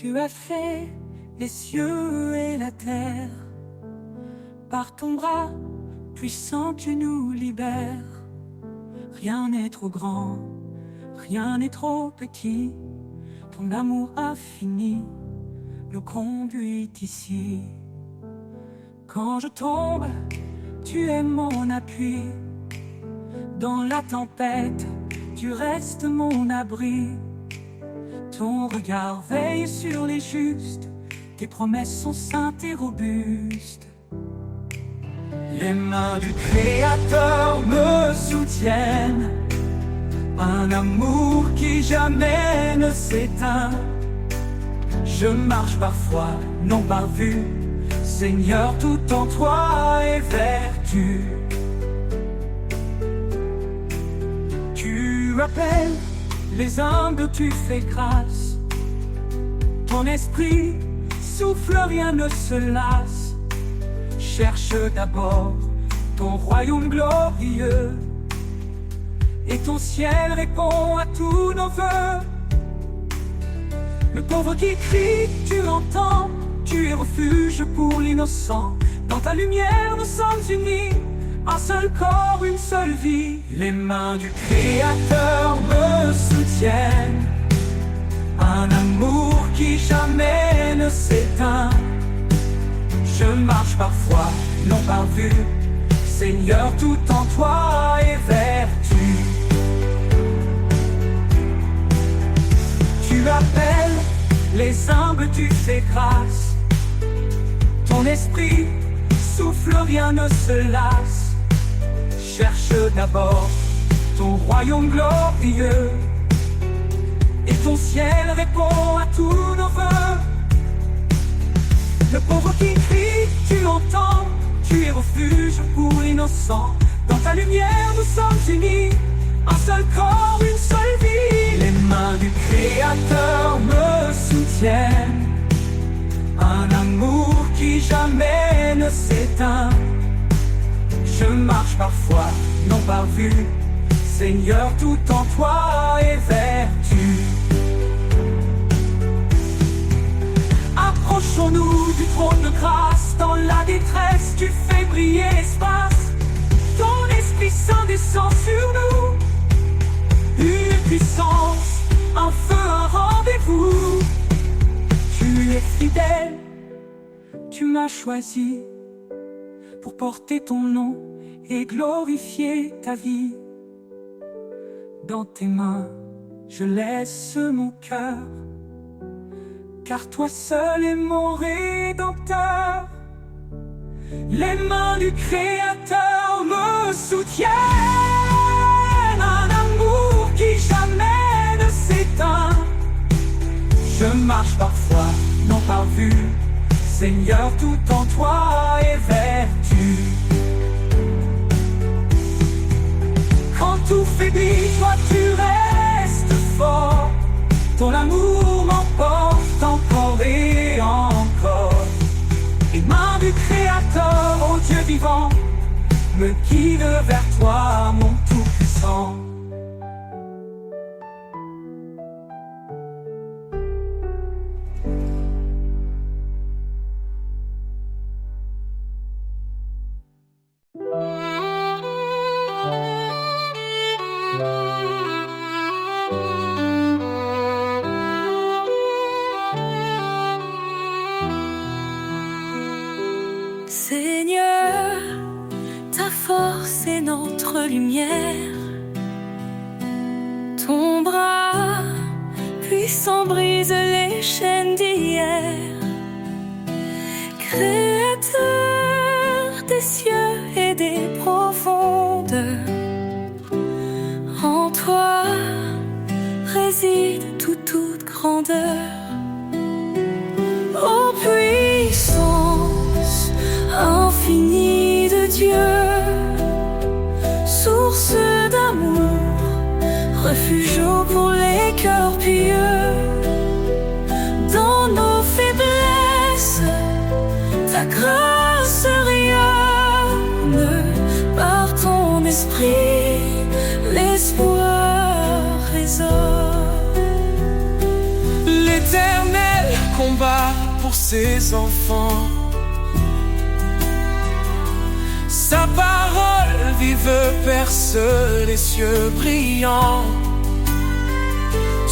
Tu as fait les cieux et la terre. Par ton bras puissant tu nous libères. Rien n'est trop grand, rien n'est trop petit. Ton amour infini nous conduit ici. Quand je tombe, tu es mon appui. Dans la tempête, tu restes mon abri. Ton regard veille sur les justes, tes promesses sont saintes et robustes. Les mains du Créateur me soutiennent, un amour qui jamais ne s'éteint. Je marche parfois, non par vue, Seigneur, tout en toi est vertu. Tu appelles les humbles, tu fais grâce. Ton esprit souffle, rien ne se lasse. Cherche d'abord ton royaume glorieux, et ton ciel répond à tous nos vœux. Le pauvre qui crie, tu l'entends. Tu es refuge pour l'innocent. Dans ta lumière nous sommes unis, un seul corps, une seule vie. Les mains du Créateur me soutiennent, un amour qui jamais ne s'éteint. Je marche parfois, non par vue, Seigneur, tout en toi est vertu. Tu appelles les humbles, tu fais grâce. Ton esprit souffle, rien ne se lasse. Cherche d'abord ton royaume glorieux, et ton ciel répond à tous nos vœux. Le pauvre qui crie, tu l'entends. Tu es refuge pour l'innocent. Dans ta lumière nous sommes unis, un seul corps, une seule vie. Les mains du Créateur me soutiennent, un amour qui jamais ne s'éteint. Je marche parfois, non par vue, Seigneur, tout en toi est vertu. Approchons-nous du trône de grâce. Dans la détresse, tu fais briller l'espace. Ton Esprit Saint descend sur nous, une puissance, un feu, un rendez-vous. Tu es fidèle, tu m'as choisi pour porter ton nom et glorifier ta vie. Dans tes mains, je laisse mon cœur, car toi seul est mon Rédempteur. Les mains du Créateur me soutiennent, un amour qui jamais ne s'éteint. Je marche parfois, non par vue, Seigneur, tout en toi est vertu. Quand tout faiblit, toi tu restes fort. Ton amour m'emporte encore et encore. Les mains du Créateur, ô Dieu vivant, me guident vers toi, mon Tout-Puissant. Seigneur, ta force est notre lumière. Ton bras puissant brise les chaînes d'hier. Créateur des cieux et des profondeurs, en toi réside toute grandeur. Ô puissance infinie de Dieu, source d'amour, refuge pour les cœurs pieux. Dans nos faiblesses, ta grâce rayonne. Par ton esprit, l'espoir résonne. L'Éternel combat pour ses enfants. Sa parole vive perce les cieux brillants.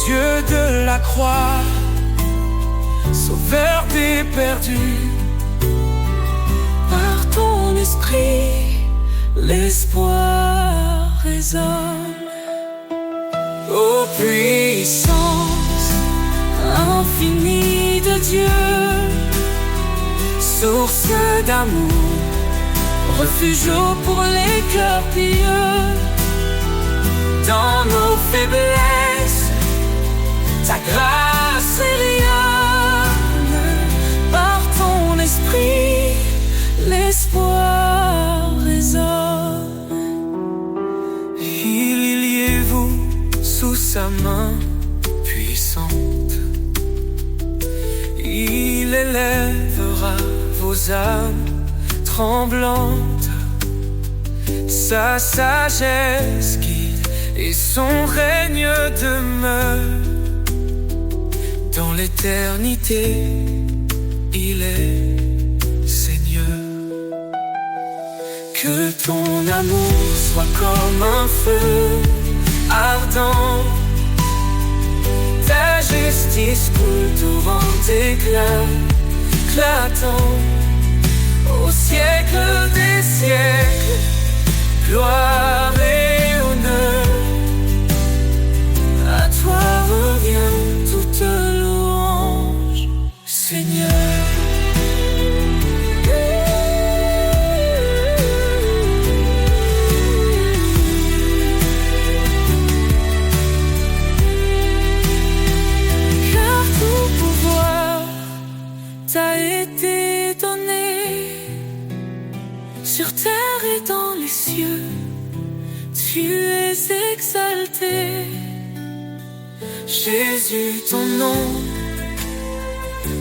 Dieu de la croix, sauveur des perdus. Par ton esprit, l'espoir résonne. Ô puissance infinie de Dieu, source d'amour, refuge pour les cœurs pieux. dans nos faiblesses, ta grâce rayonne. Par ton esprit, l'espoir résonne. Liez-vous sous sa main puissante. Il élèvera vos âmes tremblantes. Sa sagesse guide et son règne demeure. Dans l'éternité, il est Seigneur. Que ton amour soit comme un feu ardent. Ta justice coule torrent d'éclat éclatant. Au siècle des siècles, gloire et honneur. À toi revient toute louange, Seigneur. Car tout pouvoir t'a été donné sur terre et dans les cieux. Tu es exalté, Jésus, ton nom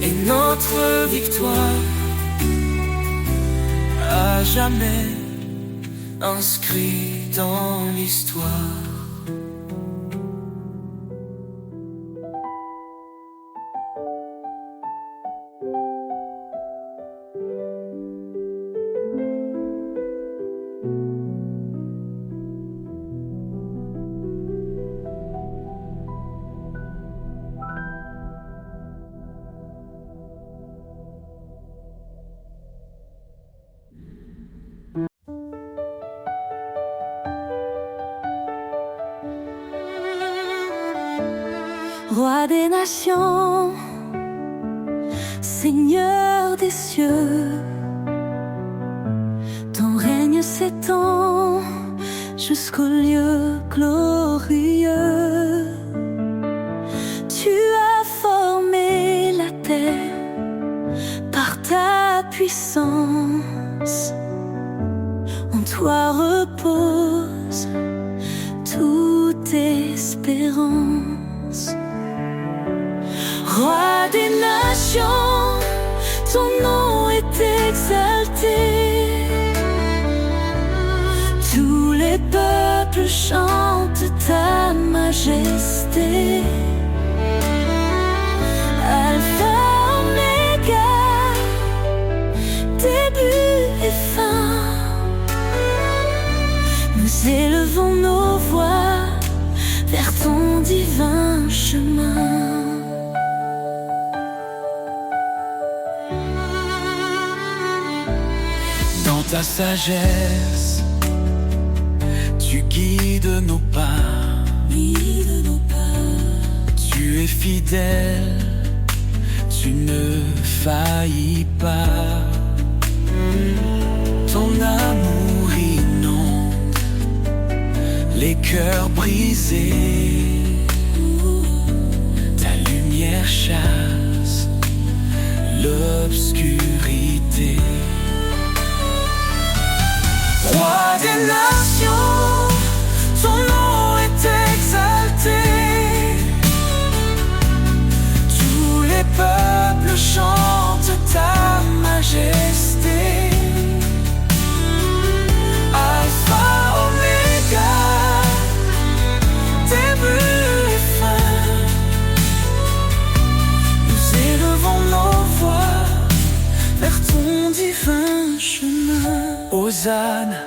est notre victoire, à jamais inscrit dans l'histoire. Roi des nations, Seigneur des cieux. Ton règne s'étend jusqu'au lieu glorieux. Tu as formé la terre par ta puissance. En toi repose toute espérance. Roi des nations, ton nom est exalté. Tous les peuples chantent ta majesté. Alpha, Oméga, début et fin. Nous élevons nos voix vers ton divin chemin. Dans ta sagesse, tu guides nos pas. Tu es fidèle, tu ne faillis pas. Ton amour inonde les cœurs brisés. Ta lumière chasse l'obscurité. Roi des nations, ton nom est exalté. Tous les peuples chantent ta majesté. Alpha, Oméga, début et fin. Nous élevons Hosanna,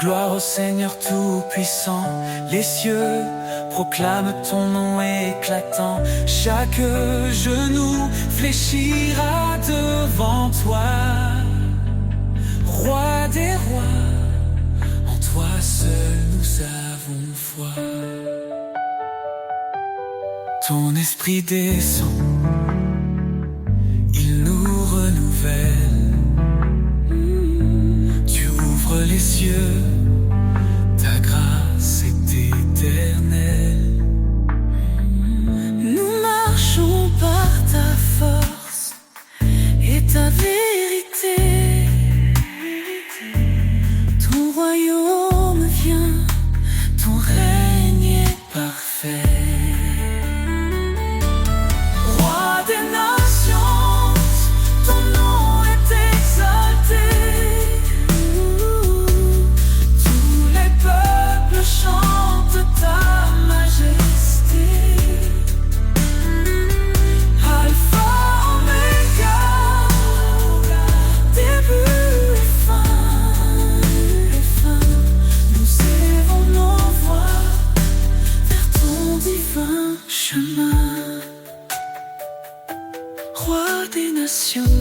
gloire au Seigneur Tout-Puissant. Les cieux proclament ton nom éclatant. Chaque genou fléchira devant toi. Roi des rois, en toi seul nous avons foi. Ton esprit descend, il nous renouvelle. Tu ouvres les cieux, ta grâce est éternelle. Nous marchons par ta force et ta vérité. Ton royaume vient, ton règne est parfait. Roi des nations,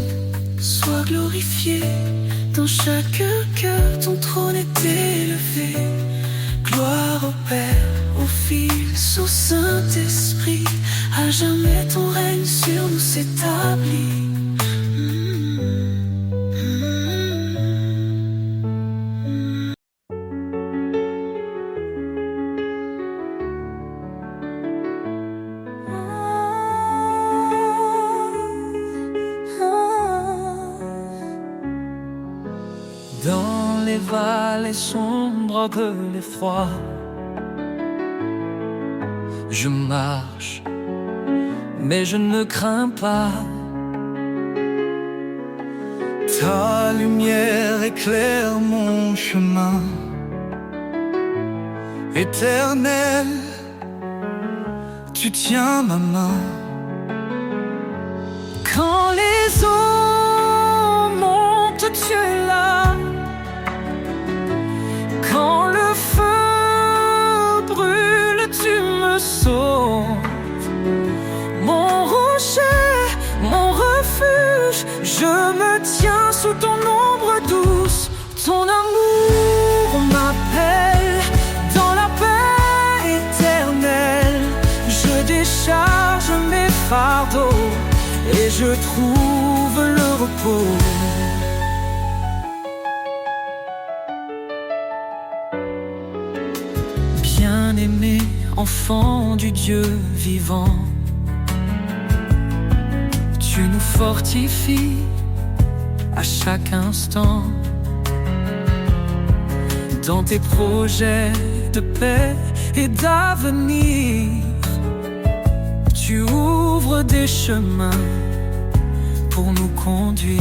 sois glorifié. Dans chaque cœur, ton trône est élevé. Gloire au Père, au Fils, au Saint-Esprit. À jamais ton règne sur nous s'établit. Dans les vallées sombres de l'effroi, je marche, mais je ne crains pas. Ta lumière éclaire mon chemin. Éternel, tu tiens ma main. Quand les eaux montent, tu es là. Quand le feu brûle, tu me sauves. Mon rocher, mon refuge, je me tiens sous ton ombre douce. Ton amour m'appelle dans la paix éternelle. Je décharge mes fardeaux et je trouve le repos. Bien-aimé, enfant du Dieu vivant, tu nous fortifies à chaque instant. Dans tes projets de paix et d'avenir, tu ouvres des chemins pour nous conduire.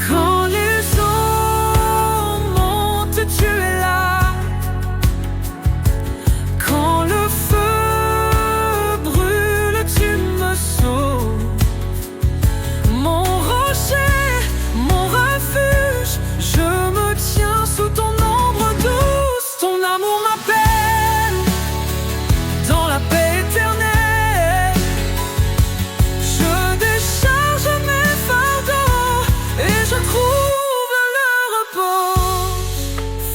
Quand les eaux montent, tu es là. Quand le feu brûle, tu me sauves. Mon rocher, mon refuge, je me tiens sous ton ombre douce. Ton amour m'appelle dans la paix éternelle. Je décharge mes fardeaux et je trouve le repos.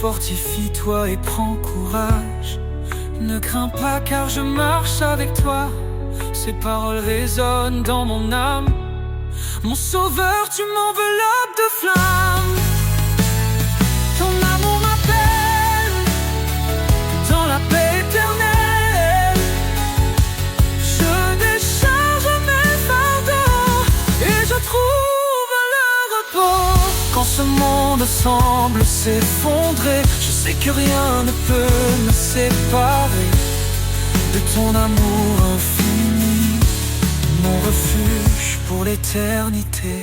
Fortifie-toi et prends courage. Ne crains pas car je marche avec toi. Ces paroles résonnent dans mon âme. Mon sauveur, tu m'enveloppes de flammes. Ton amour m'appelle dans la paix éternelle. Je décharge mes fardeaux et je trouve le repos. Quand ce monde semble s'effondrer, je sais que rien ne peut me séparer de ton amour infini, mon refuge pour l'éternité.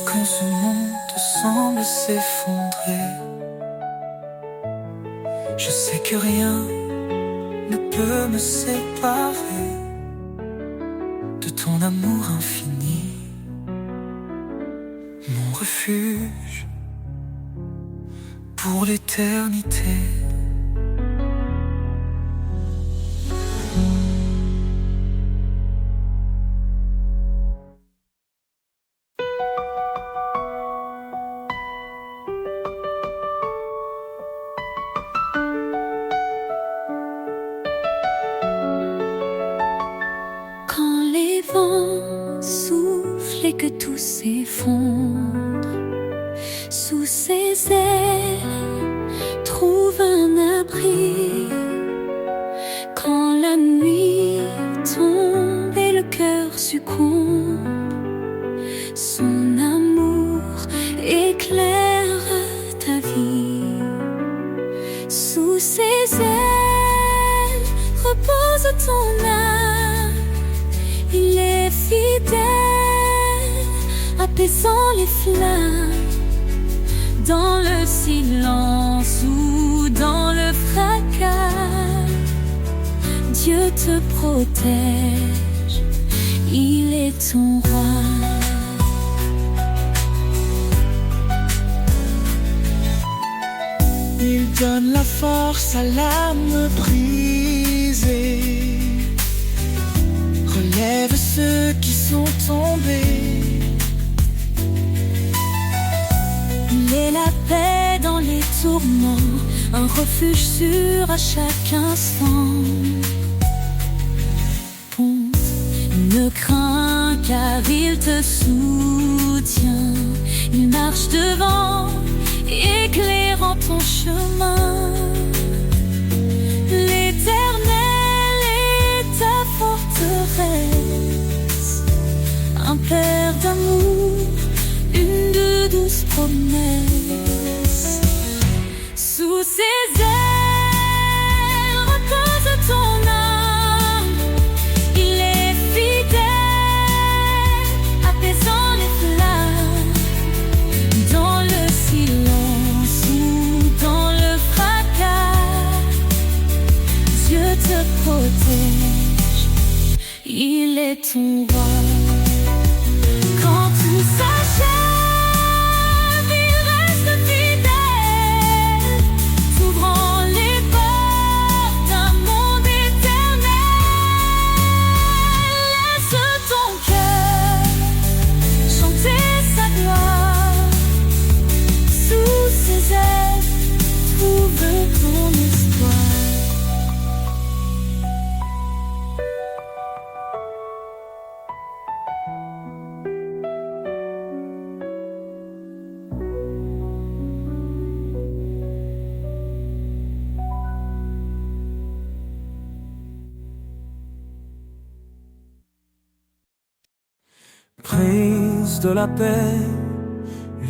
Quand ce monde semble s'effondrer, Je sais que rien ne peut me séparer de ton amour infini, mon refuge pour l'éternité. Quand les vents soufflent et que tout s'effondre, sous ses ailes, trouve un abri. Quand la nuit tombe et le cœur succombe, son amour éclaire ta vie. Sous ses ailes repose ton âme. Il est fidèle, apaisant les flammes. Dans le silence ou dans le fracas, Dieu te protège, il est ton roi. Il donne la force à l'âme brisée, relève ceux qui sont tombés. Il est la paix dans les tourments, un refuge sûr à chaque instant. Ponte, ne crains car il te soutient. Il marche devant, éclairant ton chemin. L'Éternel est ta forteresse, un père d'amour, une de douces promesses. Sous ses ailes repose ton âme. Il est fidèle, apaisant les flammes. Dans le silence ou dans le fracas, Dieu te protège, il est ton roi. Quand tout s'achève, il reste fidèle, s'ouvrant les portes d'un monde éternel. Laisse ton cœur chanter sa gloire. Sous ses ailes, trouve ton espoir. Prince de la paix,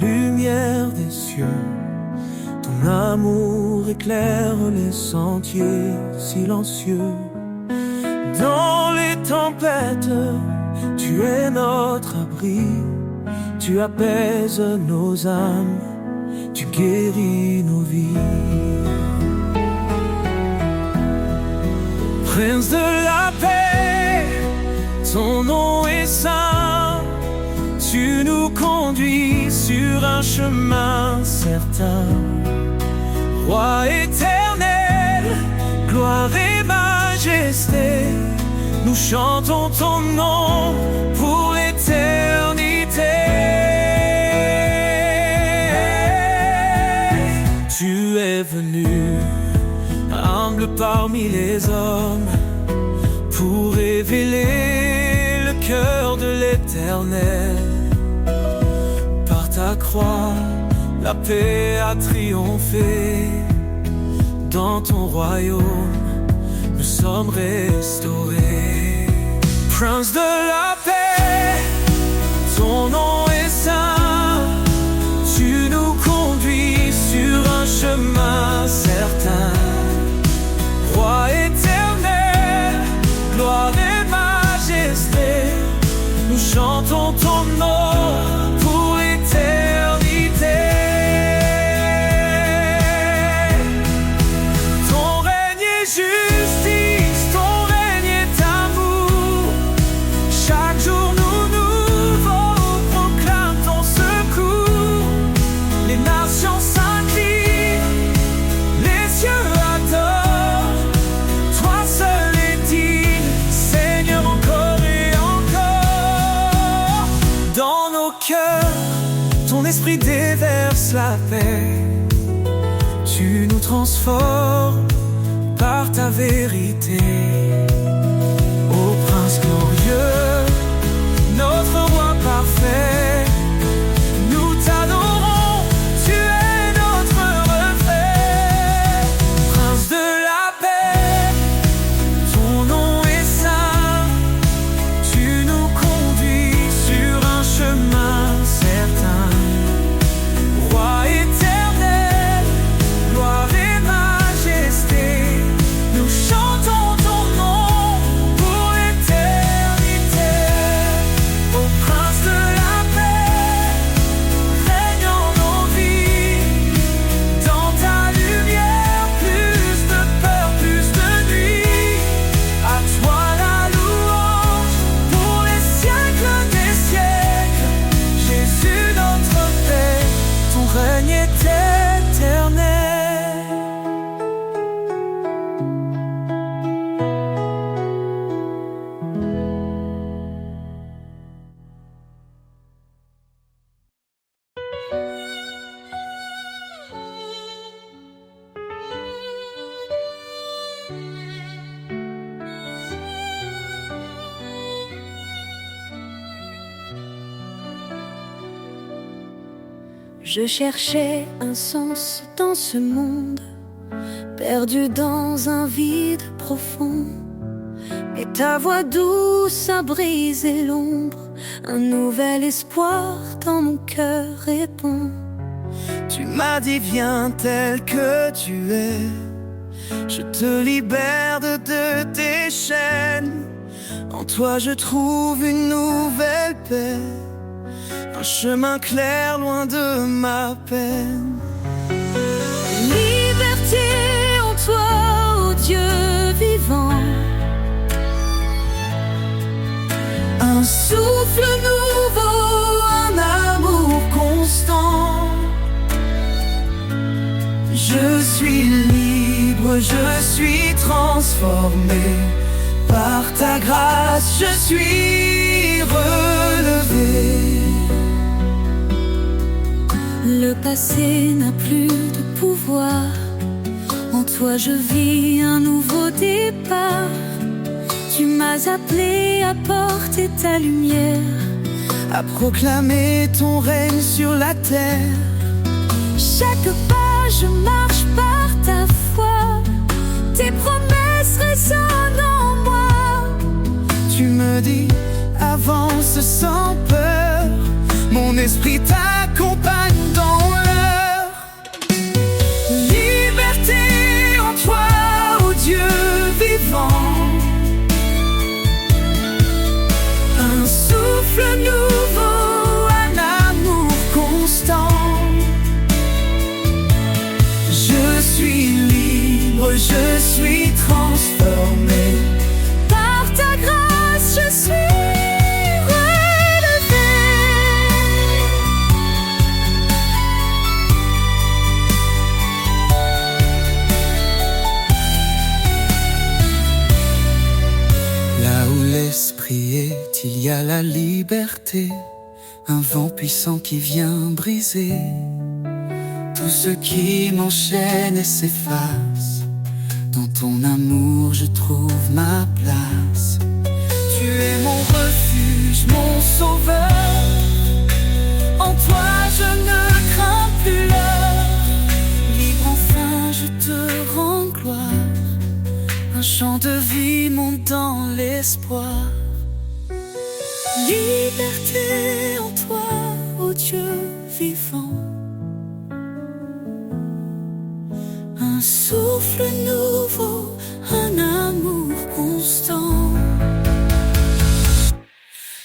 lumière des cieux, ton amour éclaire les sentiers silencieux. Dans les tempêtes, tu es notre abri, tu apaises nos âmes, tu guéris nos vies. Prince de la paix, ton nom est saint, tu nous conduis sur un chemin certain. Roi éternel, gloire et majesté, nous chantons ton nom pour l'éternité. Tu es venu, humble parmi les hommes, pour révéler le cœur de l'Éternel. Par ta croix, la paix a triomphé. Dans ton royaume, nous sommes restaurés. Prince de la paix, ton nom est saint, tu nous conduis sur un chemin certain. Roi éternel, gloire et majesté, nous chantons ton nom pour l'éternité. esprit déverse la paix. Tu nous transformes par ta vérité. Ô Prince glorieux, notre roi parfait, nous t'adorons, tu es notre reflet. Prince de la paix, ton nom est saint, tu nous conduis sur un chemin certain. Roi éternel, gloire et majesté, nous chantons ton nom pour l'éternité. Ô Prince de la paix, règne en nos vies. Dans ta lumière, plus de peur, plus de nuit. À toi la louange pour les siècles des siècles. Jésus notre paix, ton règne est éternel. Je cherchais un sens dans ce monde, perdu dans un vide profond. Et ta voix douce a brisé l'ombre, un nouvel espoir dans mon cœur répond. Tu m'as dit viens tel que tu es, je te libère de tes chaînes. En toi je trouve une nouvelle paix, un chemin clair loin de ma peine. Liberté en toi, ô Dieu vivant. Un souffle nouveau, un amour constant. Je suis libre, je suis transformé. Par ta grâce, je suis relevé. Le passé n'a plus de pouvoir, en toi je vis un nouveau départ. Tu m'as appelé à porter ta lumière, à proclamer ton règne sur la terre. chaque pas je marche par ta foi, tes promesses résonnent en moi. Tu me dis avance sans peur, mon esprit t'accompagne dans l'heure. Liberté en toi, ô Dieu vivant. Un souffle nouveau, un amour constant. Je suis libre, je suis transformé. Par ta grâce je suis l'esprit est, il y a la liberté, un vent puissant qui vient briser tout ce qui m'enchaîne et s'efface. Dans ton amour je trouve ma place. Tu es mon refuge, mon sauveur. En toi je ne crains plus l'heure. Libre enfin je te rends gloire. Un chant de vie monte dans l'espoir. Liberté en toi, ô Dieu vivant. Un souffle nouveau, un amour constant.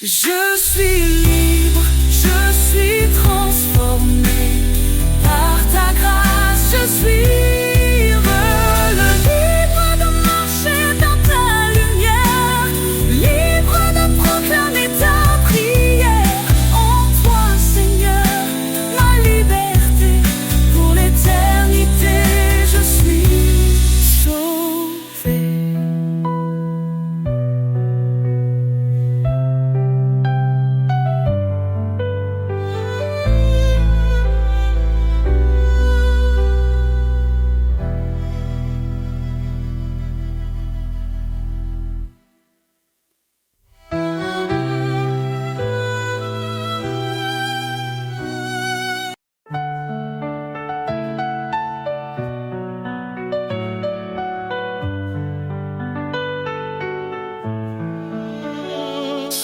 Je suis libre, je suis transformé. Par ta grâce, je suis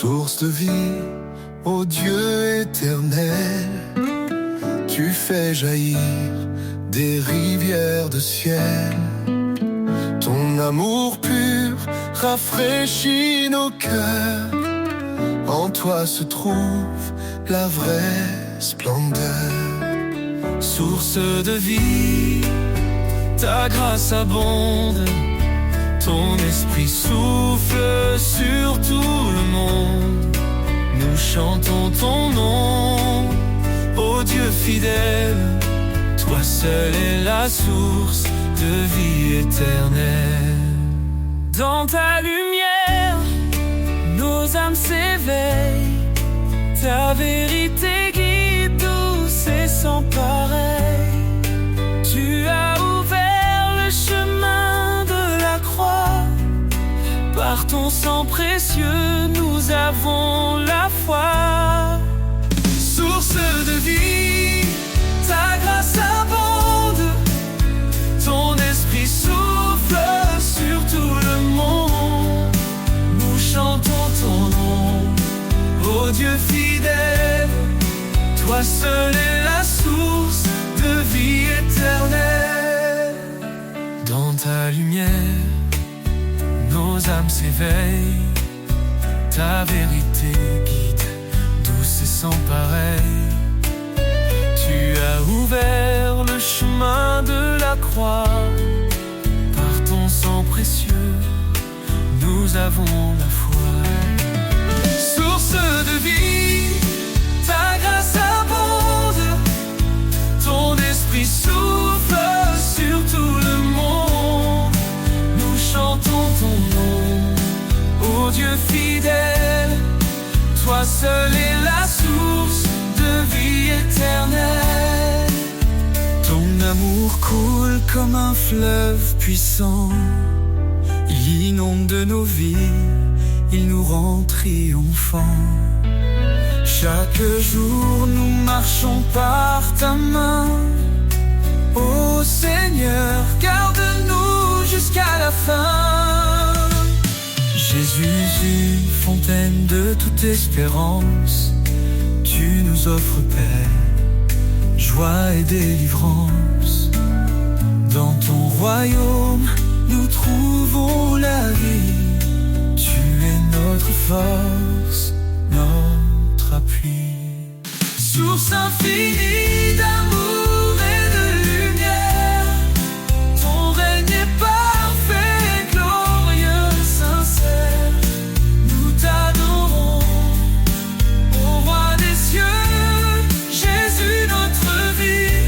Source de vie, ô Dieu éternel, tu fais jaillir des rivières de ciel. Ton amour pur rafraîchit nos cœurs. En toi se trouve la vraie splendeur. Source de vie, ta grâce abonde. Ton esprit souffle sur tout le monde. Nous chantons ton nom, ô Dieu fidèle. Toi seul est la source de vie éternelle. Dans ta lumière, nos âmes s'éveillent. Ta vérité guide douce et sans pareil. Tu as ouvert le chemin de la croix. Par ton sang précieux, nous avons la foi. Source de vie, ta grâce abonde. Ton esprit souffle sur tout le monde. Nous chantons ton nom, ô Dieu fidèle. Toi seul est la source de vie éternelle. Dans ta lumière, nos âmes s'éveillent. Ta vérité guide, douce et sans pareil. Tu as ouvert le chemin de la croix. Par ton sang précieux, nous avons la foi. Source de vie, ta grâce abonde. Ton esprit souffle sur tout le monde. Nous chantons ton nom, ô Dieu fidèle. Toi seul est la source de vie éternelle. Ton amour coule comme un fleuve puissant. Il inonde nos vies, il nous rend triomphants. Chaque jour nous marchons par ta main. Ô Seigneur, garde-nous jusqu'à la fin. Jésus, une fontaine de toute espérance, tu nous offres paix, joie et délivrance. Dans ton royaume, nous trouvons la vie. Tu es notre force, notre appui. Source infinie d'amour et de lumière, ton règne est parfait, glorieux, sincère. Nous t'adorons, ô roi des cieux, Jésus notre vie,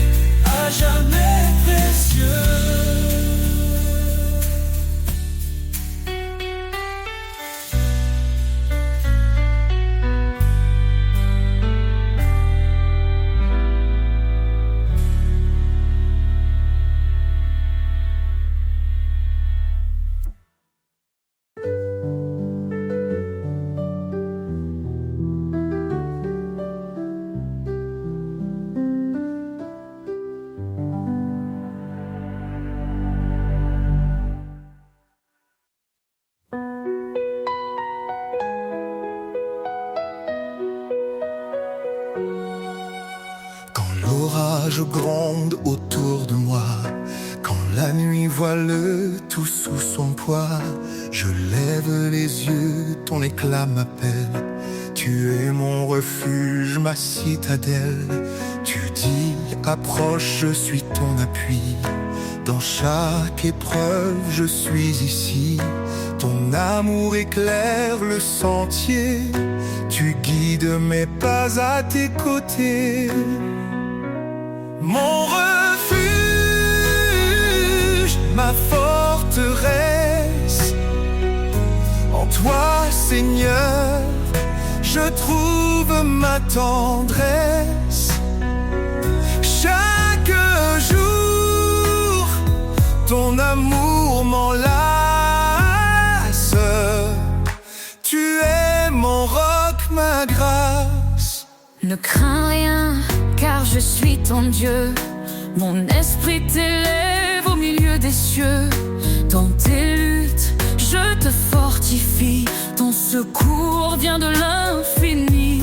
à jamais précieux. L'orage gronde autour de moi, quand la nuit voile tout sous son poids. Je lève les yeux, ton éclat m'appelle. Tu es mon refuge, ma citadelle. Tu dis, approche, je suis ton appui. Dans chaque épreuve, je suis ici. Ton amour éclaire le sentier. Tu guides mes pas à tes côtés. Mon refuge, ma forteresse, en toi, Seigneur, je trouve ma tendresse. Chaque jour, ton amour m'enlace. Tu es mon roc, ma grâce. Ne crains rien, car je suis ton Dieu. Mon esprit t'élève au milieu des cieux. Dans tes luttes, je te fortifie. Ton secours vient de l'infini.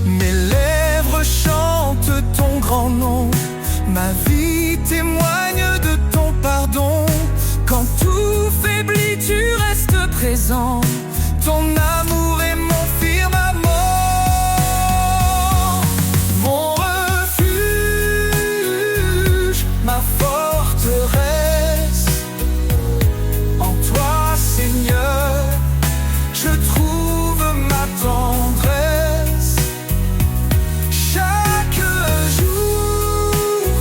Mes lèvres chantent ton grand nom, ma vie témoigne de ton pardon. Quand tout faiblit, tu restes présent. Ton amour est mon firmament, mon refuge, ma forteresse. En toi, Seigneur, je trouve ma tendresse. Chaque jour,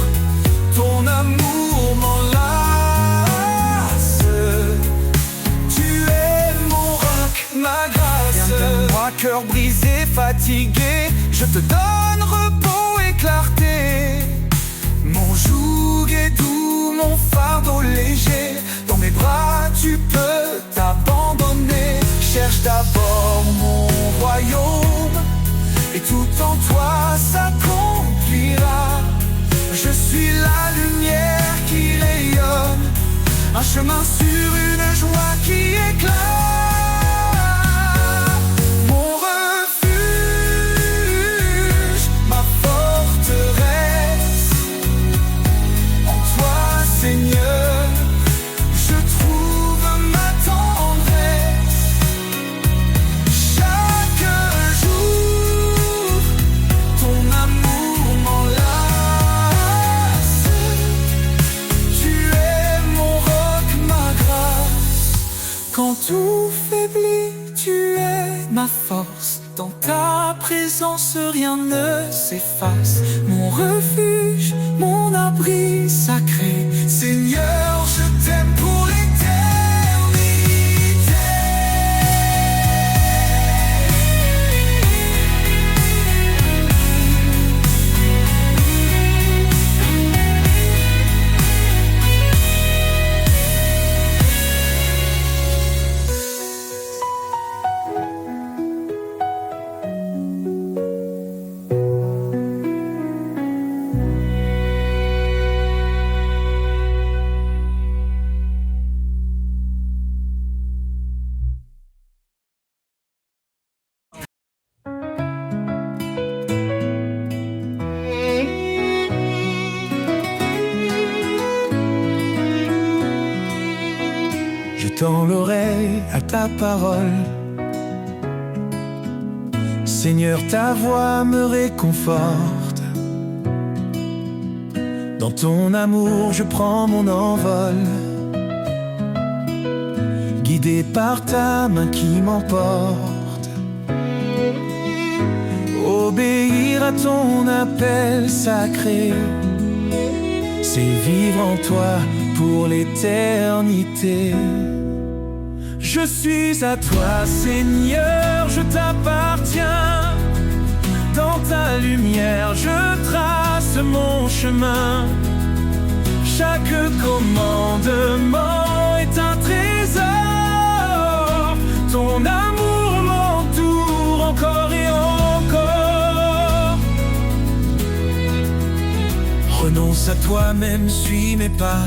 ton amour m'enlace. Tu es mon roc, ma grâce. Viens de moi, cœur brisé, fatigué, je te donne repos et clarté. Mon joug est doux, mon fardeau léger. Dans mes bras, tu peux t'abandonner. Cherche d'abord mon royaume, et tout en toi s'accomplira. Je suis la lumière qui rayonne, un chemin sur une joie qui éclate. Mon refuge, ma forteresse. En toi, Seigneur, je trouve ma tendresse. Chaque jour, ton amour m'enlace. Tu es mon roc, ma grâce. Quand tout faiblit, tu es ma force. Dans ta présence, rien ne s'efface. Mon refuge, mon abri sacré. Seigneur, je t'aime pour Je tends l'oreille à ta parole. Seigneur, ta voix me réconforte. Dans ton amour, je prends mon envol, guidé par ta main qui m'emporte. Obéir à ton appel sacré, c'est vivre en toi pour l'éternité. Je suis à toi, Seigneur, je t'appartiens. Dans ta lumière, je trace mon chemin. Chaque commandement est un trésor. Ton amour m'entoure encore et encore. Renonce à toi-même, suis mes pas.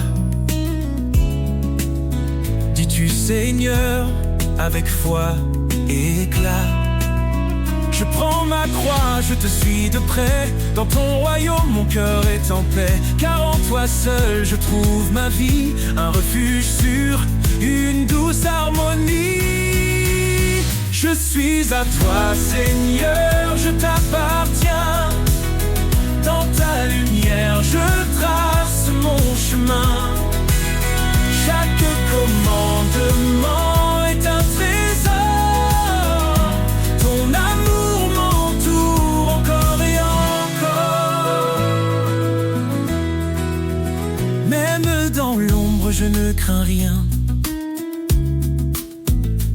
Dis-tu, Seigneur, avec foi et éclat. Je prends ma croix, je te suis de près. Dans ton royaume, mon cœur est en paix. Car en toi seul, je trouve ma vie, un refuge sûr, une douce harmonie. Je suis à toi, Seigneur, je t'appartiens. Dans ta lumière, je trace mon chemin. Chaque commandement est un trésor. Ton amour m'entoure encore et encore. Même dans l'ombre, je ne crains rien.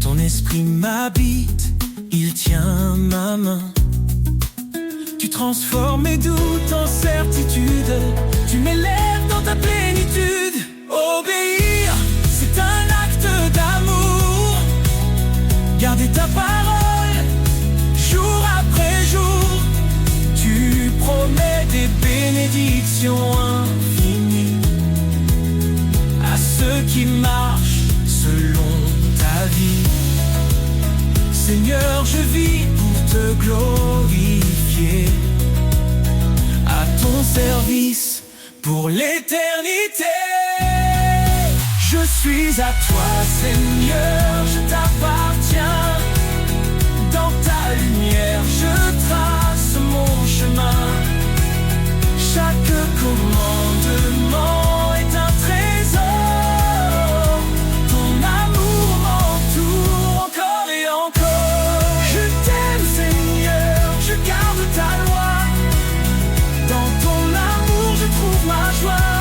Ton esprit m'habite, il tient ma main. Tu transformes mes doutes en certitude. Tu m'élèves dans ta plénitude. Obéir, c'est un acte d'amour. Garder ta parole, jour après jour. Tu promets des bénédictions infinies à ceux qui marchent selon ta vie. Seigneur, je vis pour te glorifier, à ton service pour l'éternité. Je suis à toi, Seigneur, je t'appartiens. Dans ta lumière, je trace mon chemin. Chaque commandement est un trésor. Ton amour m'entoure encore et encore. Je t'aime, Seigneur, je garde ta loi. Dans ton amour, je trouve ma joie.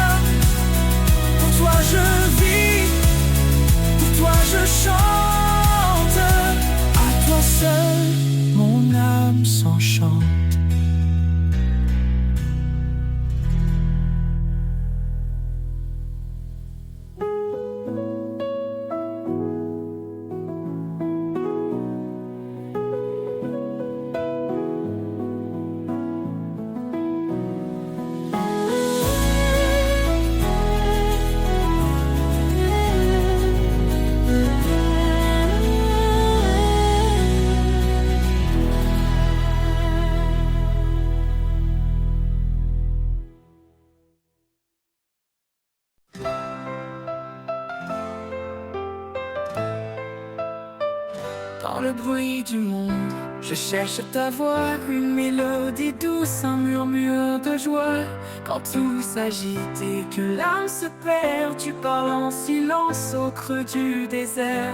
Pour toi, je vis, pour toi, je chante. À toi seul, mon âme s'enchante. Dans le bruit du monde, je cherche ta voix, une mélodie douce, un murmure de joie. Quand tout s'agite et que l'âme se perd, tu parles en silence au creux du désert.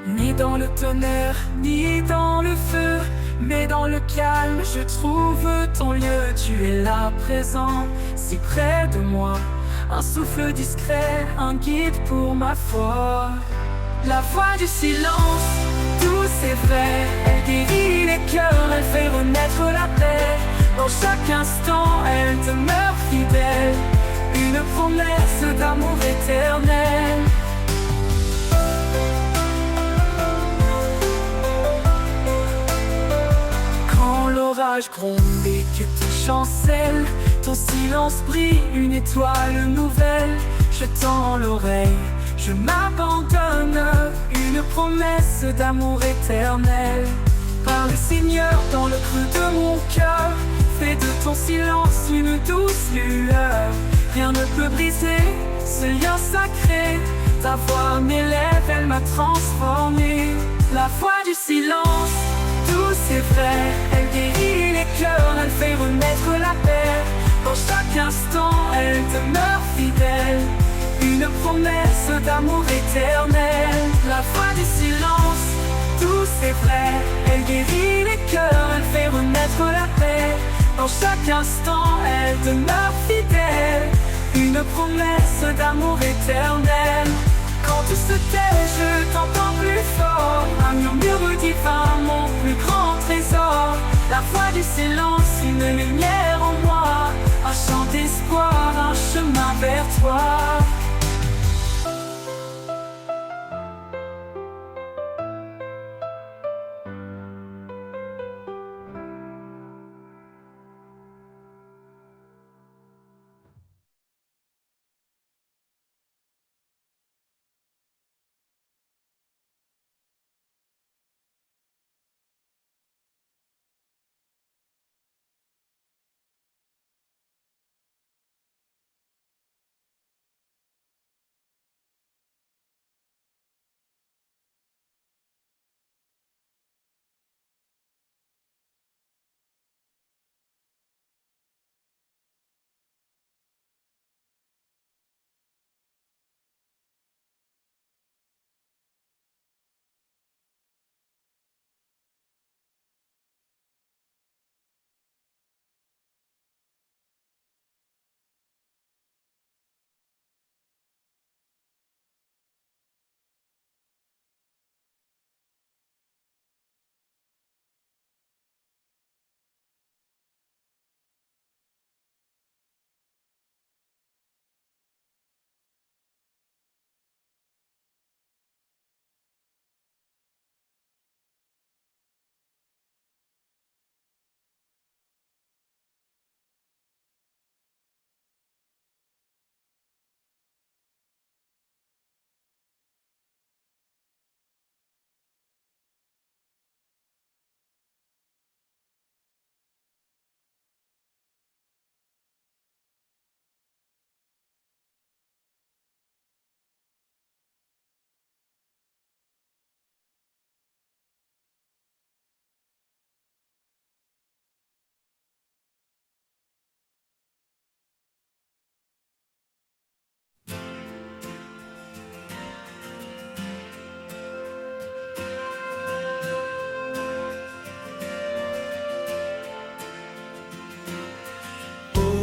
Ni dans le tonnerre, ni dans le feu, mais dans le calme, je trouve ton lieu. Tu es là présent, si près de moi, un souffle discret, un guide pour ma foi. La voix du silence, douce et vraie, elle guérit les cœurs, elle fait renaître la paix. Dans chaque instant, elle demeure fidèle, une promesse d'amour éternel. Quand l'orage gronde et que tout chancelle, ton silence brille, une étoile nouvelle. Je tends l'oreille, je m'abandonne, une promesse d'amour éternel. Parle Seigneur dans le creux de mon cœur, fais de ton silence une douce lueur. Rien ne peut briser ce lien sacré, ta voix m'élève, elle m'a transformé. La voix du silence, douce et vraie, elle guérit les cœurs, elle fait renaître la paix. Dans chaque instant, elle demeure fidèle, une promesse d'amour éternel. La voix du silence, douce et vraie, elle guérit les cœurs, elle fait renaître la paix. Dans chaque instant, elle demeure fidèle, une promesse d'amour éternel. Quand tout se tait, je t'entends plus fort, un murmure divin, mon plus grand trésor. La voix du silence, une lumière en moi, un chant d'espoir, un chemin vers toi.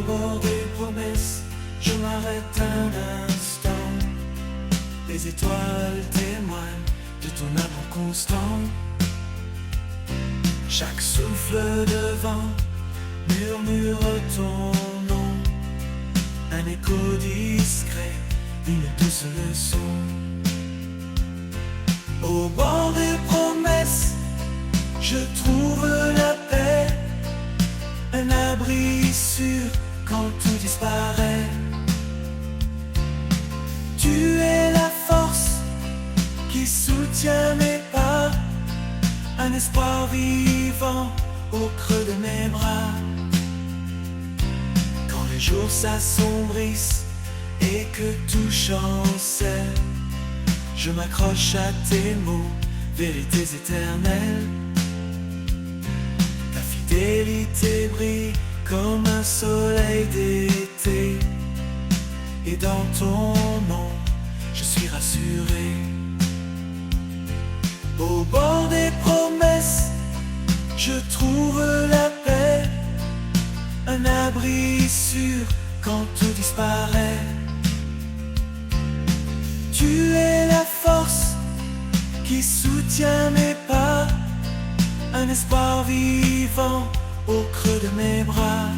bord des promesses, je m'arrête un instant. Les étoiles témoignent de ton amour constant. Chaque souffle de vent murmure ton nom. Un écho discret, une douce leçon. Au bord des promesses, je trouve la paix. Un abri sûr quand tout disparaît. Tu es la force qui soutient mes pas. Un espoir vivant au creux de mes bras. Quand les jours s'assombrissent et que tout chancelle, je m'accroche à tes mots, vérités éternelles. Ta fidélité brille comme un soleil d'été, et dans ton nom, je suis rassuré. Au bord des promesses, je trouve la paix. Un abri sûr quand tout disparaît. Tu es la force qui soutient mes pas. Un espoir vivant au creux de mes bras.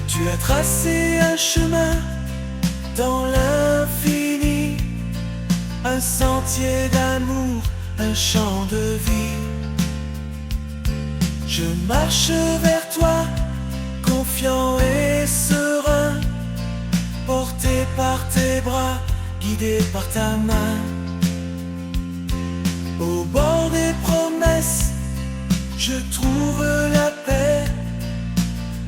Tu as tracé un chemin dans l'infini, un sentier d'amour, un champ de vie. Je marche vers toi, confiant et serein, porté par tes bras, guidé par ta main. Au bord des promesses, je trouve la paix.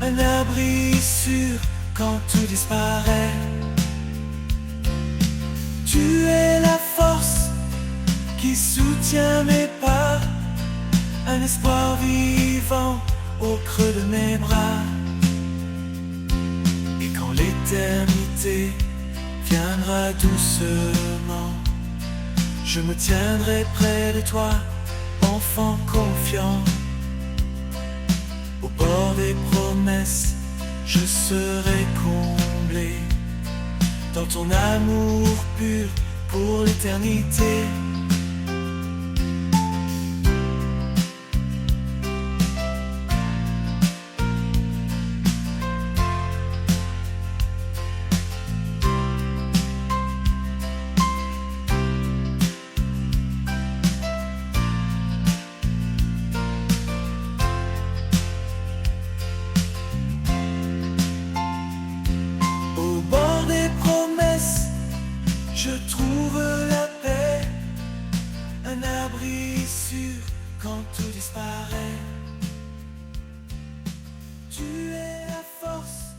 Un abri sûr quand tout disparaît. Tu es la force qui soutient mes pas. Un espoir vivant au creux de mes bras. Et quand l'éternité viendra doucement, je me tiendrai près de toi, enfant confiant. Au bord des promesses, je serai comblé dans ton amour pur pour l'éternité. Je trouve la paix, un abri sûr quand tout disparaît. Tu es la force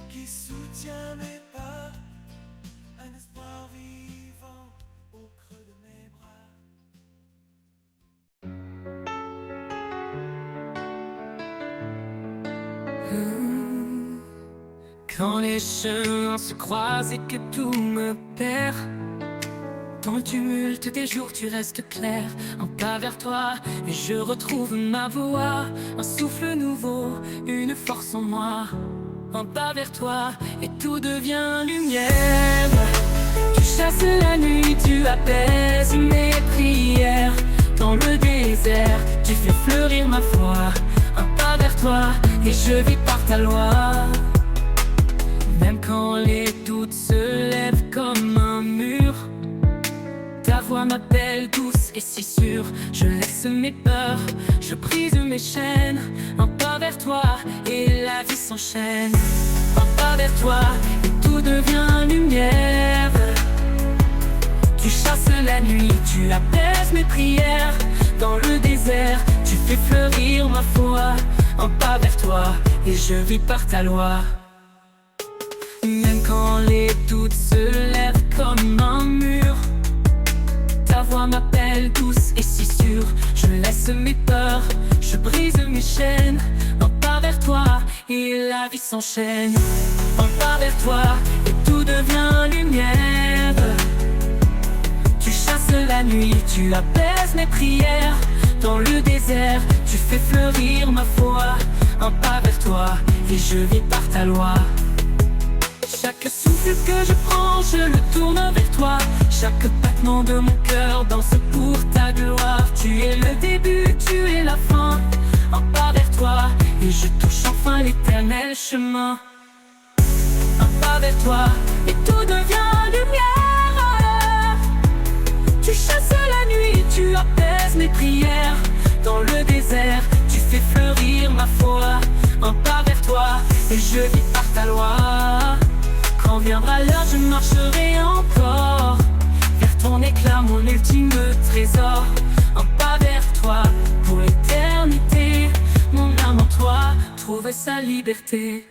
qui soutient mes pas, un espoir vivant au creux de mes bras. Quand les chemins se croisent et que tout me perd, dans le tumulte des jours tu restes clair. Un pas vers toi et je retrouve ma voix. Un souffle nouveau, une force en moi. Un pas vers toi et tout devient lumière. Tu chasses la nuit, tu apaises mes prières. Dans le désert, tu fais fleurir ma foi. Un pas vers toi et je vis par ta loi. Même quand les doutes se lèvent comme un mur, ta voix m'appelle douce et si sûre. Je laisse mes peurs, je brise mes chaînes. Un pas vers toi et la vie s'enchaîne. Un pas vers toi et tout devient lumière. Tu chasses la nuit, tu apaises mes prières. Dans le désert, tu fais fleurir ma foi. Un pas vers toi et je vis par ta loi. Même quand les doutes se lèvent comme un mur, voix m'appelle douce et si sûre. Je laisse mes peurs, je brise mes chaînes. Un pas vers toi et la vie s'enchaîne. Un pas vers toi et tout devient lumière. Tu chasses la nuit, tu apaises mes prières. Dans le désert, tu fais fleurir ma foi. Un pas vers toi et je vis par ta loi. Chaque souffle que je prends, je le tourne vers toi. Chaque battement de mon cœur danse pour ta gloire. Tu es le début, tu es la fin. Un pas vers toi et je touche enfin l'éternel chemin. Un pas vers toi et tout devient lumière. Tu chasses la nuit, tu apaises mes prières. Dans le désert, tu fais fleurir ma foi. Un pas vers toi et je vis par ta loi. Quand viendra l'heure, je marcherai encore vers ton éclat, mon ultime trésor. Un pas vers toi pour l'éternité. Mon âme en toi trouve sa liberté.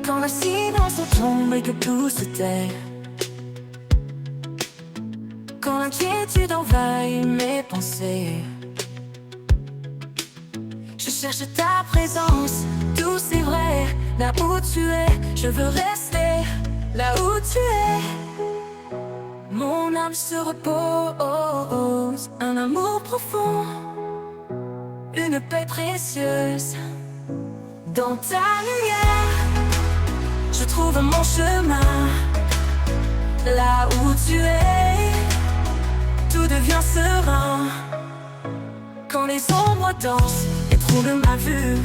Quand le silence tombe et que tout se tait, quand l'inquiétude envahit mes pensées, je cherche ta présence, douce et vraie. Là où tu es, je veux rester. Là où tu es, mon âme se repose. Un amour profond, une paix précieuse. Dans ta lumière, je trouve mon chemin. Là où tu es, tout devient serein. Quand les ombres dansent et troublent ma vue,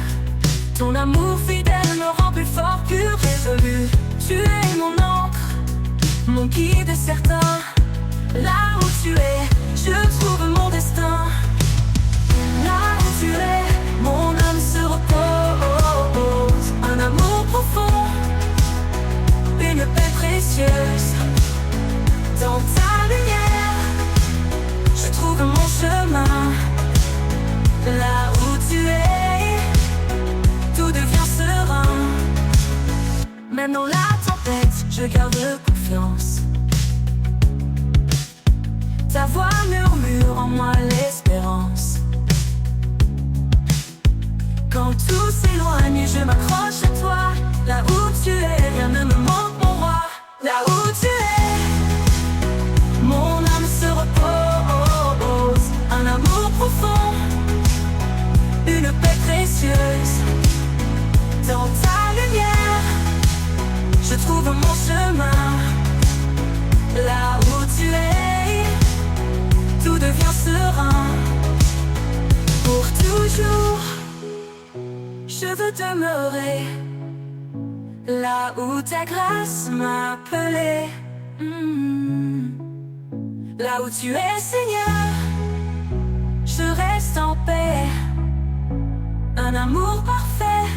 ton amour fidèle me rend plus fort, plus résolu. Tu es mon encre, mon guide certain. Là où tu es, je trouve mon destin. Là où tu es, mon âme se repose. Un amour profond, une paix précieuse. Dans ta lumière, je trouve mon chemin. Là où tu es, tout devient serein. Même dans la tempête, je garde confiance. Ta voix murmure en moi l'espérance. Quand tout s'éloigne, je m'accroche à toi. Là où tu es, rien ne me manque, mon roi. Là où tu es, mon âme se repose. Un amour profond, une paix précieuse. Dans ta lumière, je trouve mon chemin. Là où tu es, tout devient serein. Pour toujours, je veux demeurer là où ta grâce m'a appelé. Là où tu es, Seigneur, je reste en paix. Un amour parfait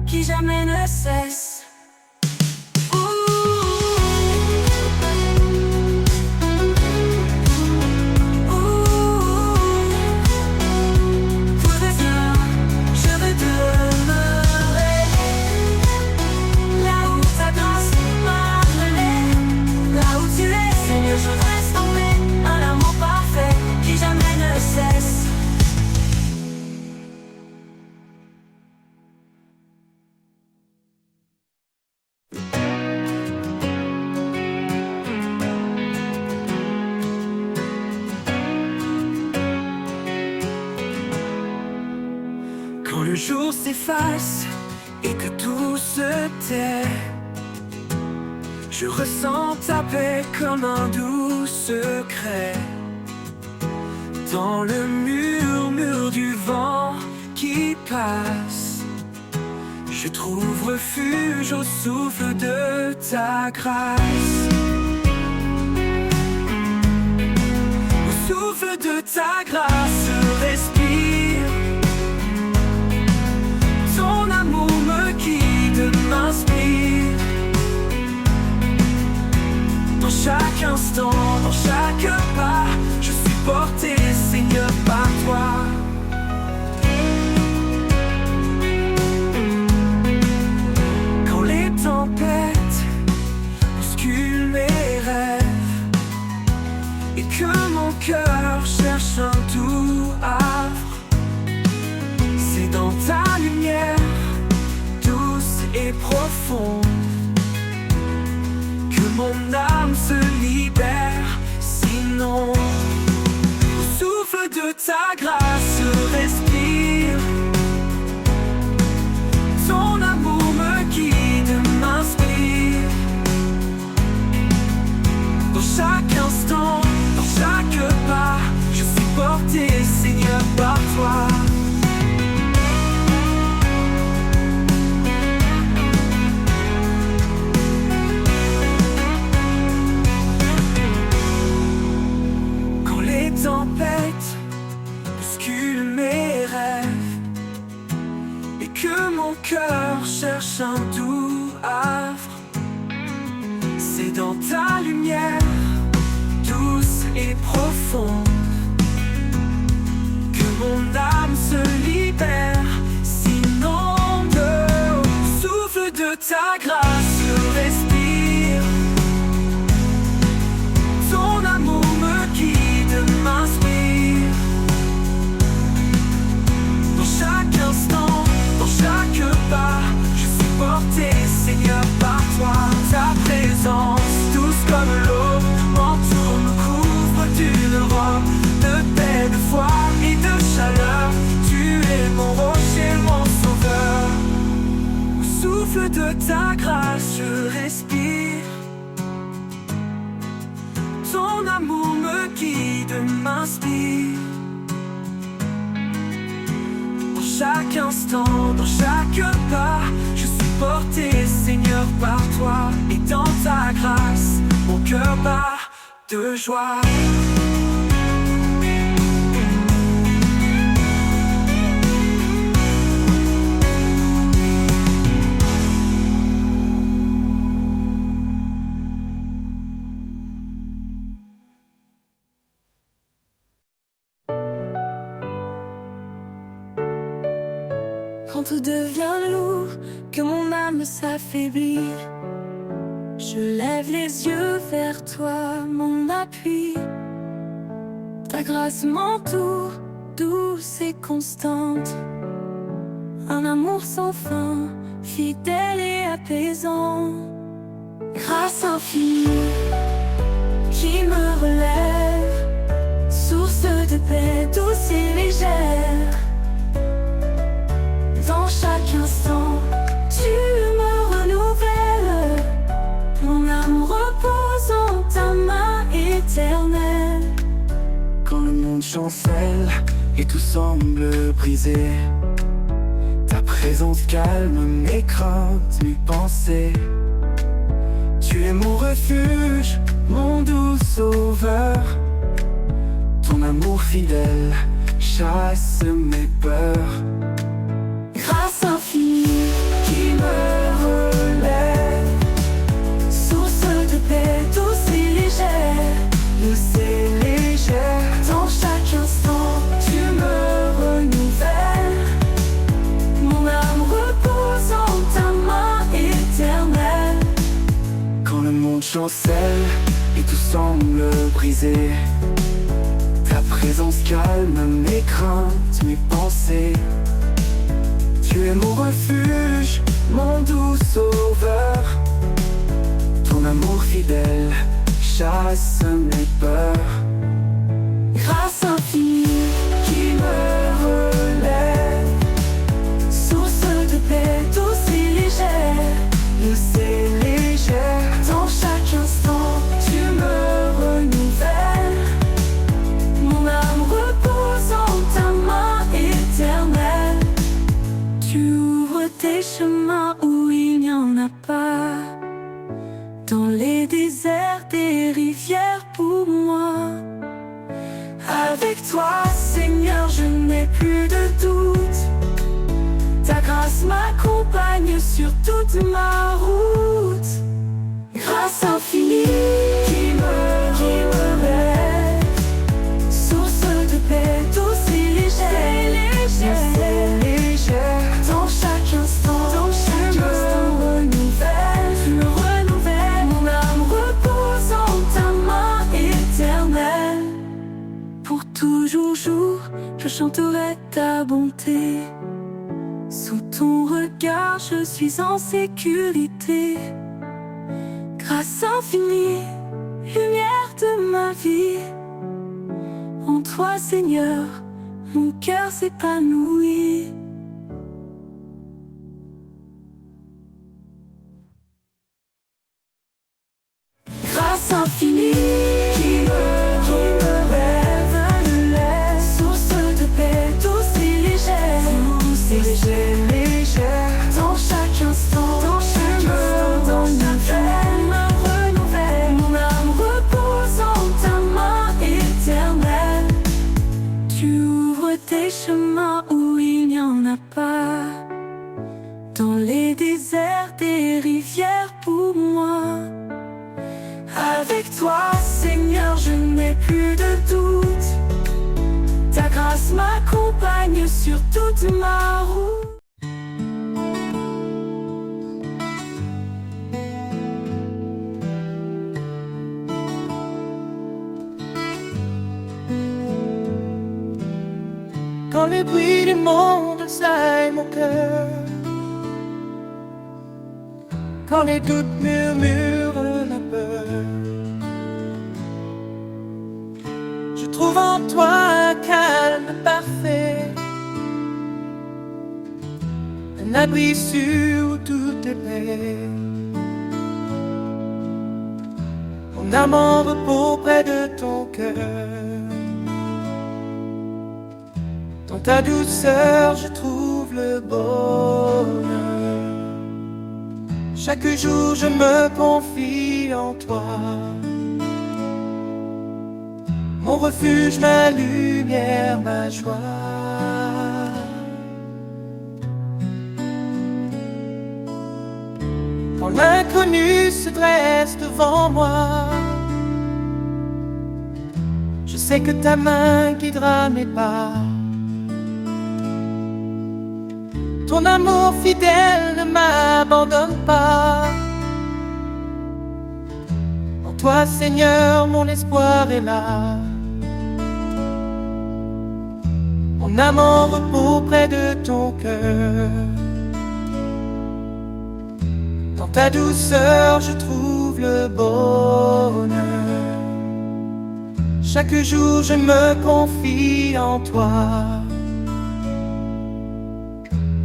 qui jamais ne cesse. Je reste en paix, un amour parfait qui jamais ne cesse. Quand le jour s'efface et que tout se tait, je ressens ta paix comme un doux secret. Dans le murmure du vent qui passe, je trouve refuge au souffle de ta grâce. Au souffle de ta grâce, respire. Ton amour me guide, m'inspire. instant, dans chaque pas, je suis porté, Seigneur, par toi. Quand les tempêtes bousculent mes rêves et que mon cœur cherche un doux havre, c'est dans ta lumière douce et profonde que mon âme se libère. Sinon, au souffle de ta grâce je respire. Ton amour me guide, m'inspire. Dans chaque instant, dans chaque pas, je suis porté, Seigneur, par toi. Tempête bouscule mes rêves et que mon cœur cherche un doux havre, c'est dans ta lumière douce et profonde que mon âme se libère. Sinon, au souffle de ta grâce je respire. Ton amour me guide, m'inspire. Dans chaque instant, dans chaque pas, je suis porté, Seigneur, par toi. Ta présence, douce comme l'eau, m'entoure, me couvre d'une robe de paix, de foi et de chaleur. Tu es mon rocher, mon sauveur. Au souffle de ta grâce, je respire. Ton amour me guide, m'inspire. Dans chaque instant, dans chaque pas, je suis porté, Seigneur, par toi. Et dans ta grâce, mon cœur bat de joie. Quand tout devient lourd, que mon âme s'affaiblit, je lève les yeux vers toi, mon appui. Ta grâce m'entoure, douce et constante. Un amour sans fin, fidèle et apaisant. Grâce infinie qui me relève, source de paix douce et légère. Dans chaque instant, tu me renouvelles. Mon âme repose en ta main éternelle. Quand le monde chancelle et tout semble brisé, ta présence calme mes craintes, mes pensées. Tu es mon refuge, mon doux sauveur. Ton amour fidèle chasse mes peurs. Grâce infinie qui me relève, source de paix douce et légère. Douce et légère. Dans chaque instant, tu me renouvelles. Mon âme repose en ta main éternelle. Quand le monde chancelle et tout semble brisé, ta présence calme mes craintes, mes pensées. Tu es mon refuge, mon doux sauveur. Ton amour fidèle chasse mes peurs. Grâce infinie qui me relève, source de paix douce et légère. Douce et légère. Dans chaque instant, tu me renouvelles. Mon âme repose en ta main éternelle. Tu ouvres tes chemins où il n'y en a pas. Dans les déserts, des rivières pour moi. Avec toi, Seigneur, je n'ai plus de doute. Ta grâce m'accompagne sur toute ma route. Grâce infinie qui me je chanterai ta bonté. Sous ton regard, je suis en sécurité. Grâce infinie, lumière de ma vie. En toi, Seigneur, mon cœur s'épanouit. Grâce infinie qui me rêve le lait, source de paix douce et légère, dans chaque instant, dans ma veine me renouvelle, mon âme repose en ta main éternelle. Tu ouvres des chemins où il n'y en a pas, dans les déserts des rivières pour moi. Avec toi, Seigneur, je n'ai plus de doute. Ta grâce m'accompagne sur toute ma route. Quand les bruits du monde assaillent mon cœur, quand les doutes murmurent la peur, je trouve en toi un calme parfait, un abri sûr où tout est paix. Mon âme en repos près de ton cœur. Dans ta douceur, je trouve le bonheur. Chaque jour, je me confie en toi. Mon refuge, ma lumière, ma joie. Quand l'inconnu se dresse devant moi, je sais que ta main guidera mes pas. Ton amour fidèle ne m'abandonne pas. En toi, Seigneur, mon espoir est là. Mon âme en repos près de ton cœur. Dans ta douceur, je trouve le bonheur. Chaque jour, je me confie en toi.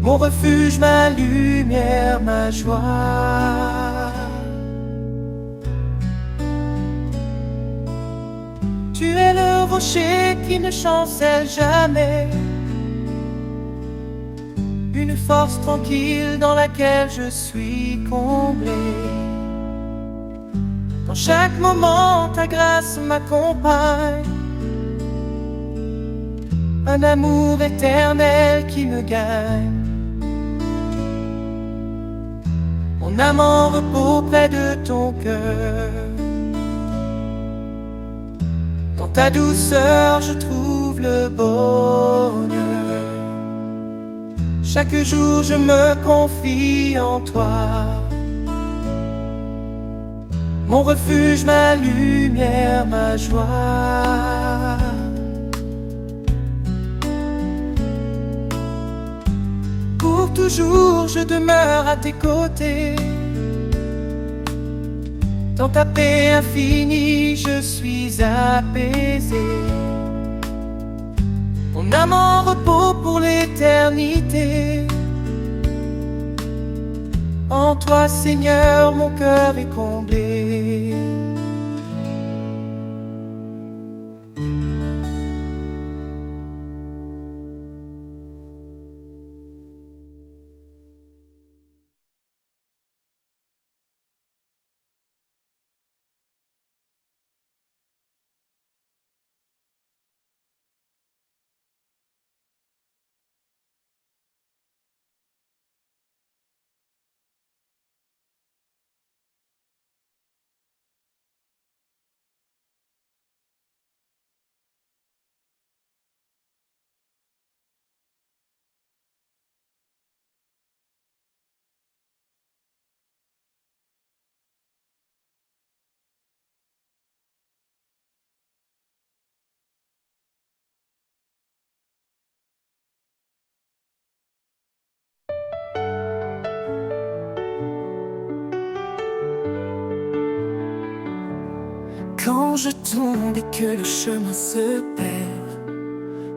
Mon refuge, ma lumière, ma joie. Tu es le rocher qui ne chancelle jamais, une force tranquille dans laquelle je suis comblé. Dans chaque moment, ta grâce m'accompagne, un amour éternel qui me gagne. Mon âme en repos près de ton cœur. Dans ta douceur, je trouve le bonheur. Chaque jour, je me confie en toi. Mon refuge, ma lumière, ma joie. Pour toujours, je demeure à tes côtés. Dans ta paix infinie, je suis apaisé. Mon âme en repos pour l'éternité. En toi, Seigneur, mon cœur est comblé. Quand je tombe et que le chemin se perd,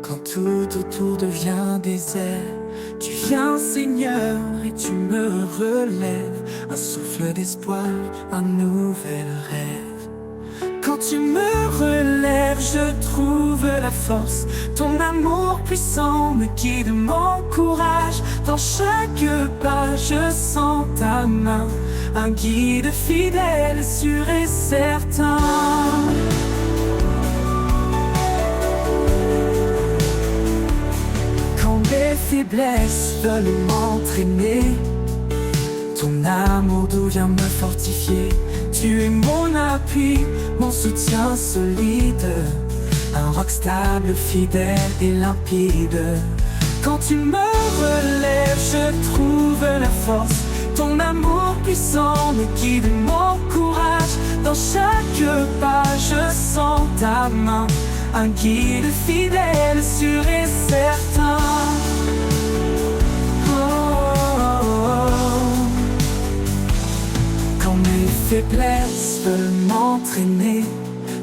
quand tout autour devient désert, tu viens Seigneur et tu me relèves, un souffle d'espoir, un nouvel rêve. Quand tu me relèves, je trouve la force, ton amour puissant me guide, m'encourage. Dans chaque pas, je sens ta main, un guide fidèle, sûr et certain. Quand mes faiblesses veulent m'entraîner, ton amour doux vient me fortifier. Tu es mon appui, mon soutien solide, un roc stable, fidèle et limpide. Quand tu me relèves, je trouve la force, ton amour puissant me guide, m'encourage. Dans chaque pas, je sens ta main, un guide fidèle, sûr et certain. Quand mes faiblesses veulent m'entraîner,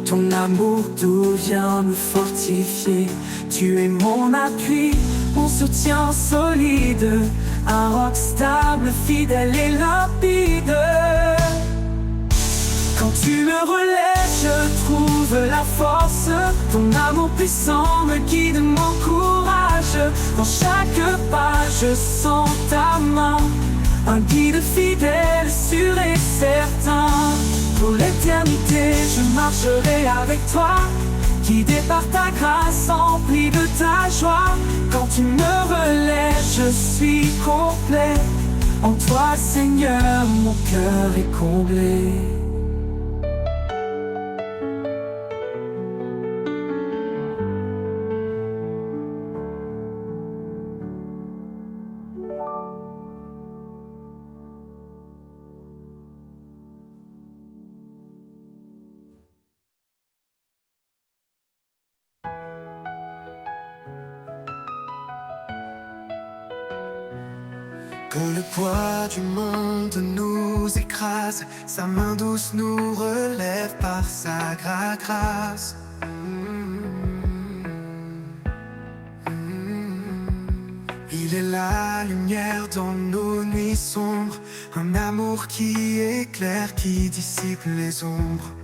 ton amour doux vient me fortifier. Tu es mon appui, mon soutien solide, un roc stable, fidèle et limpide. Quand tu me relèves, je trouve la force, ton amour puissant me guide, m'encourage. Dans chaque pas, je sens ta main, un guide fidèle, sûr et certain. Pour l'éternité, je marcherai avec toi, guidé par ta grâce, empli de ta joie. Quand tu me relèves, je suis complet. En toi, Seigneur, mon cœur est comblé. Que le poids du monde nous écrase, sa main douce nous relève par sa grâce. Il est la lumière dans nos nuits sombres, un amour qui éclaire, qui dissipe les ombres.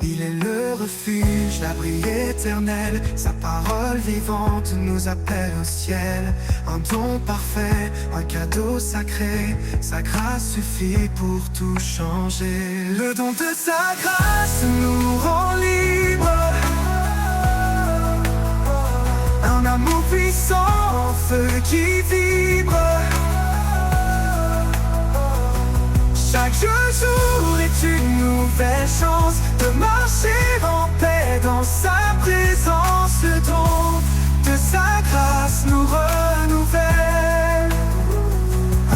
Il est le refuge, l'abri éternel, sa parole vivante nous appelle au ciel. Un don parfait, un cadeau sacré, sa grâce suffit pour tout changer. Le don de sa grâce nous rend libres, un amour puissant en feu qui vibre. Chaque jour est une nouvelle chance de marcher en paix dans sa présence. Le don de sa grâce nous renouvelle,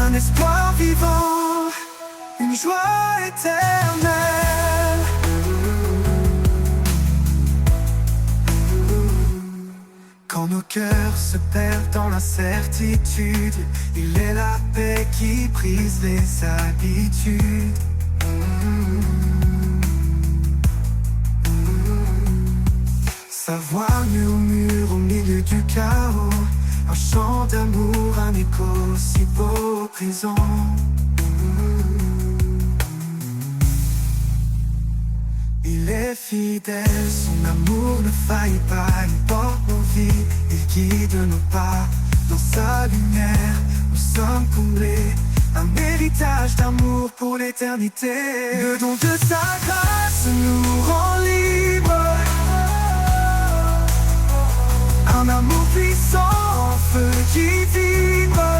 un espoir vivant, une joie éternelle. Quand nos cœurs se perdent dans l'incertitude, il est la paix qui brise les habitudes. Sa voix murmure au milieu du chaos, un chant d'amour, un écho si beau au présent. Il est fidèle, son amour ne faillit pas, il porte nos vies, il guide nos pas. Dans sa lumière, nous sommes comblés, un héritage d'amour pour l'éternité. Le don de sa grâce nous rend libres, un amour puissant en feu qui vibre.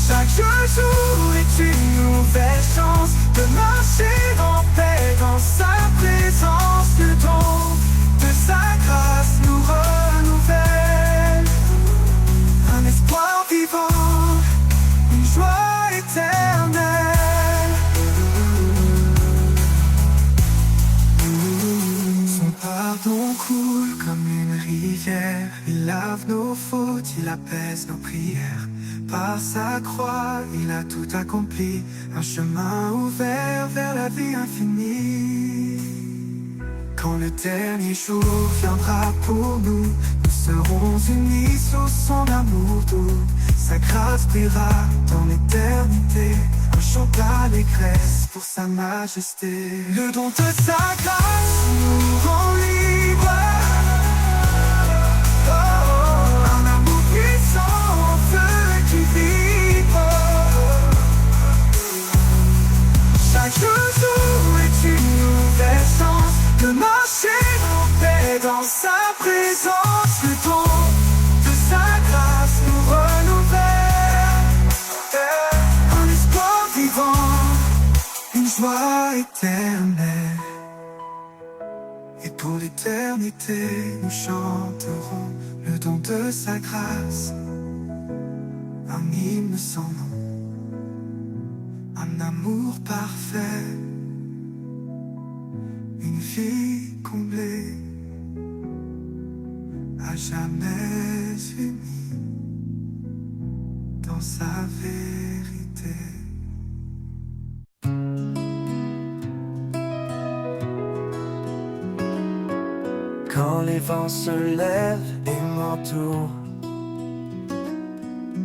Chaque jour est une nouvelle chance de marcher en paix dans sa présence. Le don de sa grâce nous renouvelle, un espoir vivant, une joie éternelle. Son pardon coule comme une rivière, il lave nos fautes, il apaise nos prières. Par sa croix, il a tout accompli, un chemin ouvert vers la vie infinie. Quand le dernier jour viendra pour nous, nous serons unis sous son amour doux. Sa grâce brillera dans l'éternité, un chant d'allégresse pour sa majesté. Le don de sa grâce nous rend libres. Un amour puissant veut qui vibre. Chaque jour est une nouvelle chance de marcher en paix dans sa présence. Le don de sa grâce nous renouvelle, un espoir vivant, une joie éternelle. Et pour l'éternité, nous chanterons le don de sa grâce, un hymne sans nom, un amour parfait, une vie comblée, à jamais unie dans sa vérité. Quand les vents se lèvent et m'entourent,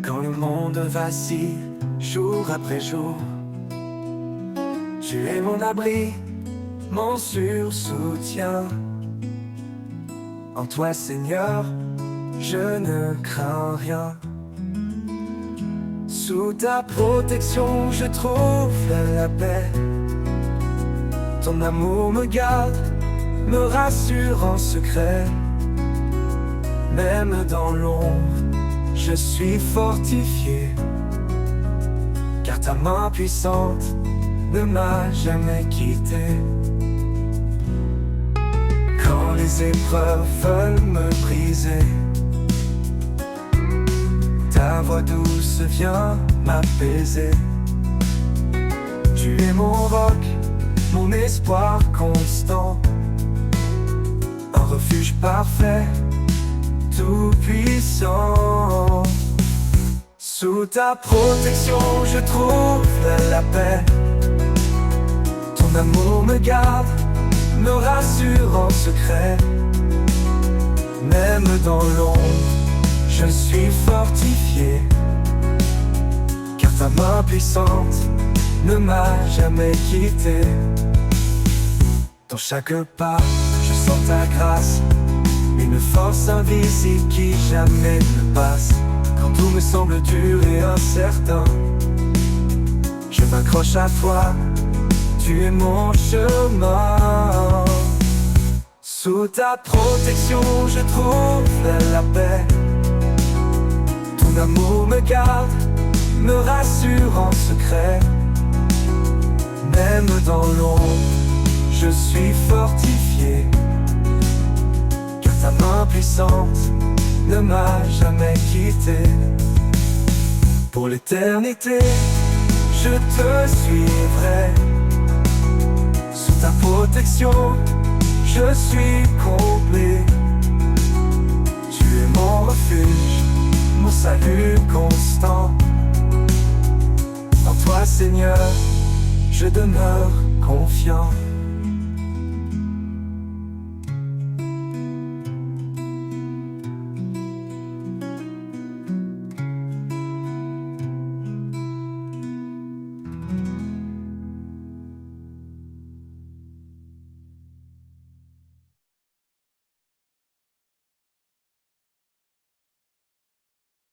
quand le monde vacille jour après jour, tu es mon abri, mon sûr soutien. En toi, Seigneur, je ne crains rien. Sous ta protection, je trouve la paix. Ton amour me garde, me rassure en secret. Même dans l'ombre, je suis fortifié, car ta main puissante ne m'a jamais quitté. Quand les épreuves veulent me briser, ta voix douce vient m'apaiser. Tu es mon roc, mon espoir constant, un refuge parfait, tout puissant. Sous ta protection, je trouve la paix. Ton amour me garde, me rassure en secret. Même dans l'ombre, je suis fortifié, car ta main puissante ne m'a jamais quitté. Dans chaque pas, je sens ta grâce, une force invisible qui jamais ne passe. Quand tout me semble dur et incertain, je m'accroche à toi, tu es mon chemin. Sous ta protection, je trouve la paix. Ton amour me garde, me rassure en secret. Même dans l'ombre, je suis fortifié, car ta main puissante ne m'a jamais quitté. Pour l'éternité, je te suivrai. Sous ta protection, je suis comblé. Tu es mon refuge, mon salut constant. En toi, Seigneur, je demeure confiant.